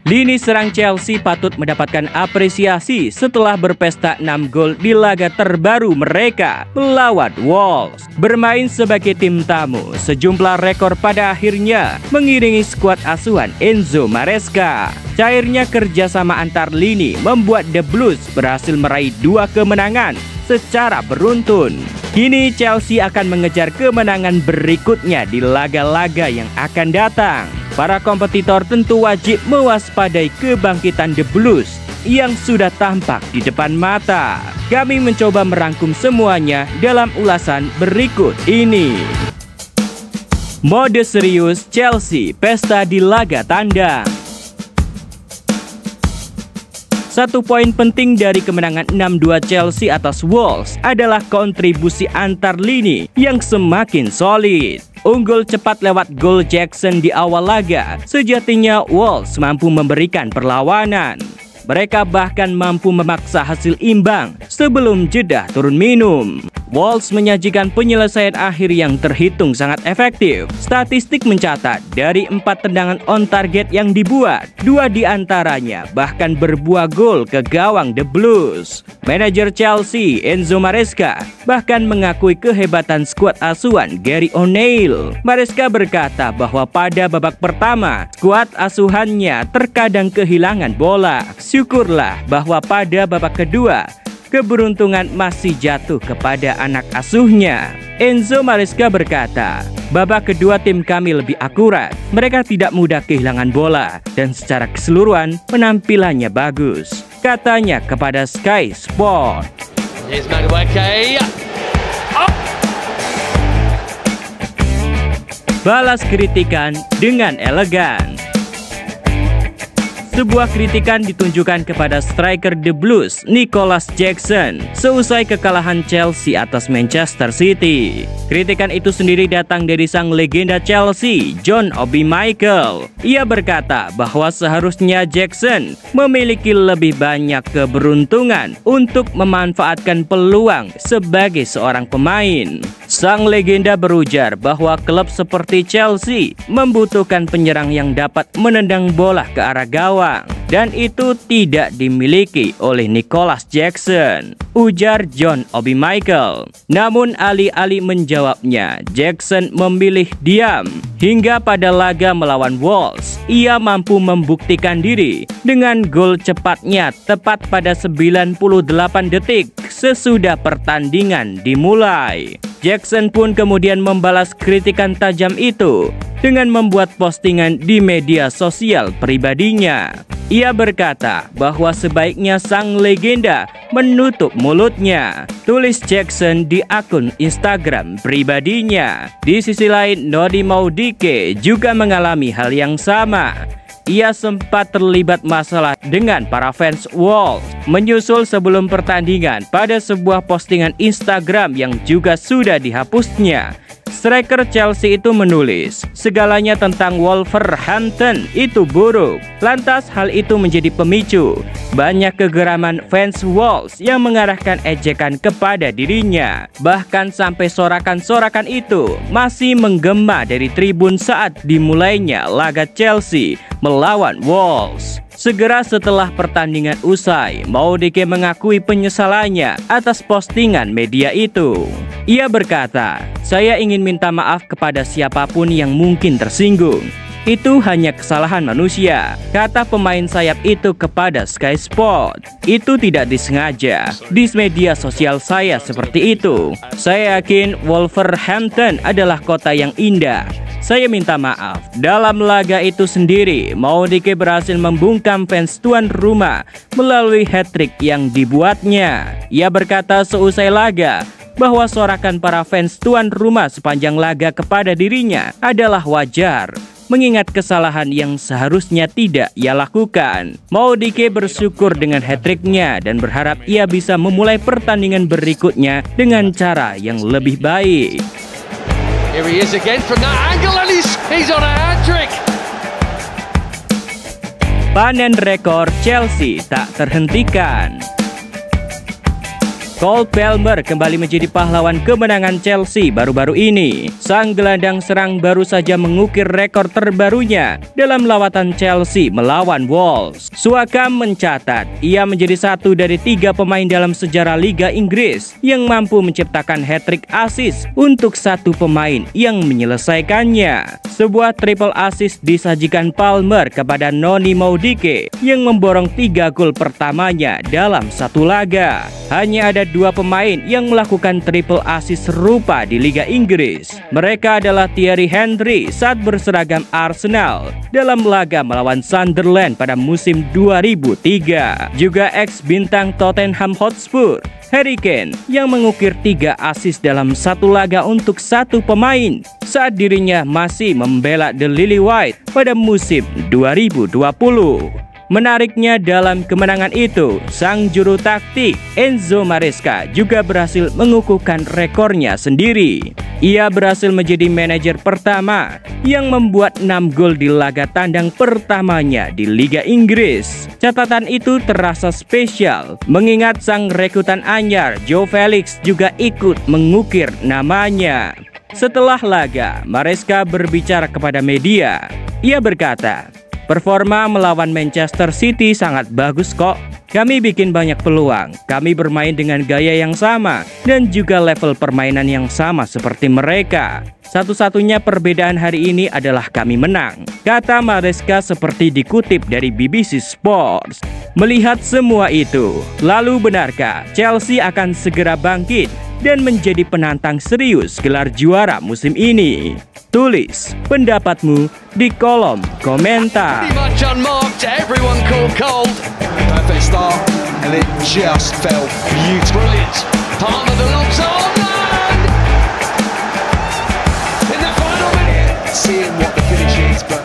Lini serang Chelsea patut mendapatkan apresiasi setelah berpesta 6 gol di laga terbaru mereka melawan Wolves. Bermain sebagai tim tamu, sejumlah rekor pada akhirnya mengiringi skuad asuhan Enzo Maresca. Cairnya kerjasama antar lini membuat The Blues berhasil meraih 2 kemenangan secara beruntun. Kini Chelsea akan mengejar kemenangan berikutnya di laga-laga yang akan datang. Para kompetitor tentu wajib mewaspadai kebangkitan The Blues yang sudah tampak di depan mata. Kami mencoba merangkum semuanya dalam ulasan berikut ini. Mode serius Chelsea pesta di laga tandang. Satu poin penting dari kemenangan 6-2 Chelsea atas Wolves adalah kontribusi antar lini yang semakin solid. Unggul cepat lewat gol Jackson di awal laga, sejatinya Wolves mampu memberikan perlawanan. Mereka bahkan mampu memaksa hasil imbang sebelum jeda turun minum. Wolves menyajikan penyelesaian akhir yang terhitung sangat efektif. Statistik mencatat dari 4 tendangan on target yang dibuat, 2 diantaranya bahkan berbuah gol ke gawang The Blues. Manajer Chelsea Enzo Maresca bahkan mengakui kehebatan skuad asuhan Gary O'Neil. Maresca berkata bahwa pada babak pertama, skuad asuhannya terkadang kehilangan bola. Syukurlah bahwa pada babak kedua, keberuntungan masih jatuh kepada anak asuhnya. Enzo Maresca berkata, babak kedua tim kami lebih akurat. Mereka tidak mudah kehilangan bola dan secara keseluruhan penampilannya bagus, katanya kepada Sky Sport. Balas kritikan dengan elegan. Sebuah kritikan ditunjukkan kepada striker The Blues, Nicolas Jackson, seusai kekalahan Chelsea atas Manchester City. Kritikan itu sendiri datang dari sang legenda Chelsea, John Obi Mikel. Ia berkata bahwa seharusnya Jackson memiliki lebih banyak keberuntungan untuk memanfaatkan peluang sebagai seorang pemain. Sang legenda berujar bahwa klub seperti Chelsea membutuhkan penyerang yang dapat menendang bola ke arah gawang, dan itu tidak dimiliki oleh Nicolas Jackson, ujar John Obi Mikel. Namun alih-alih menjawabnya, Jackson memilih diam. Hingga pada laga melawan Wolves, ia mampu membuktikan diri dengan gol cepatnya tepat pada 98 detik sesudah pertandingan dimulai. Jackson pun kemudian membalas kritikan tajam itu dengan membuat postingan di media sosial pribadinya. Ia berkata bahwa sebaiknya sang legenda menutup mulutnya, tulis Jackson di akun Instagram pribadinya. Di sisi lain, Nodi Maudike juga mengalami hal yang sama. Ia sempat terlibat masalah dengan para fans Wolves menyusul sebelum pertandingan pada sebuah postingan Instagram yang juga sudah dihapusnya. Striker Chelsea itu menulis, segalanya tentang Wolverhampton itu buruk. Lantas hal itu menjadi pemicu banyak kegeraman fans Wolves yang mengarahkan ejekan kepada dirinya. Bahkan sampai sorakan-sorakan itu masih menggema dari tribun saat dimulainya laga Chelsea melawan Wolves. Segera setelah pertandingan usai, Maudike mengakui penyesalannya atas postingan media itu. Ia berkata, "Saya ingin minta maaf kepada siapapun yang mungkin tersinggung. Itu hanya kesalahan manusia," kata pemain sayap itu kepada Sky Sport. "Itu tidak disengaja. Di media sosial saya seperti itu. Saya yakin Wolverhampton adalah kota yang indah. Saya minta maaf." Dalam laga itu sendiri, Maudike berhasil membungkam fans tuan rumah melalui hat-trick yang dibuatnya. Ia berkata seusai laga bahwa sorakan para fans tuan rumah sepanjang laga kepada dirinya adalah wajar, mengingat kesalahan yang seharusnya tidak ia lakukan. Maudike bersyukur dengan hat-tricknya dan berharap ia bisa memulai pertandingan berikutnya dengan cara yang lebih baik. Here he is again from that angle and he's on a hat-trick. Panen rekor Chelsea tak terhentikan. Cole Palmer kembali menjadi pahlawan kemenangan Chelsea baru-baru ini. Sang gelandang serang baru saja mengukir rekor terbarunya dalam lawatan Chelsea melawan Wolves. Suakam mencatat ia menjadi satu dari 3 pemain dalam sejarah Liga Inggris yang mampu menciptakan hat-trick assist untuk satu pemain yang menyelesaikannya. Sebuah triple assist disajikan Palmer kepada Noni Maudike yang memborong 3 gol pertamanya dalam satu laga. Hanya ada 2 pemain yang melakukan triple assist serupa di Liga Inggris. Mereka adalah Thierry Henry saat berseragam Arsenal dalam laga melawan Sunderland pada musim 2003. Juga ex-bintang Tottenham Hotspur, Harry Kane, yang mengukir 3 assist dalam satu laga untuk satu pemain saat dirinya masih membela The Lily White pada musim 2020. Menariknya, dalam kemenangan itu, sang juru taktik Enzo Maresca juga berhasil mengukuhkan rekornya sendiri. Ia berhasil menjadi manajer pertama yang membuat 6 gol di laga tandang pertamanya di Liga Inggris. Catatan itu terasa spesial, mengingat sang rekrutan anyar Joe Felix juga ikut mengukir namanya. Setelah laga, Maresca berbicara kepada media. Ia berkata, "Performa melawan Manchester City sangat bagus kok. Kami bikin banyak peluang, kami bermain dengan gaya yang sama dan juga level permainan yang sama seperti mereka. Satu-satunya perbedaan hari ini adalah kami menang," kata Maresca seperti dikutip dari BBC Sports. Melihat semua itu, lalu benarkah Chelsea akan segera bangkit dan menjadi penantang serius gelar juara musim ini? Tulis pendapatmu di kolom komentar. Perfect start, and it just felt beautiful. Brilliant. Palmer the long side. In the final minute. Seeing what the finish is, but